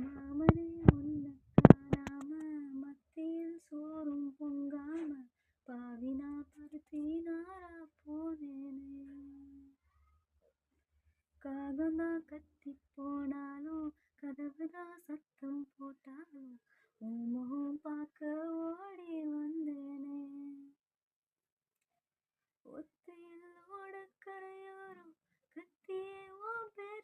மாமனே உன்னை காணாம மத்தியில் சோறும் பொங்காம பாவினா பருத்தி நாரா போனேனே. காகந்தான் கத்தி போனாலும் கதவுதான் சத்தம் போட்டாலும் உன் முகம் பார்க்க ஓடி வந்தேனே. ஒத்தையில் ஓட கரையோரம் கத்தியே உன் பேரை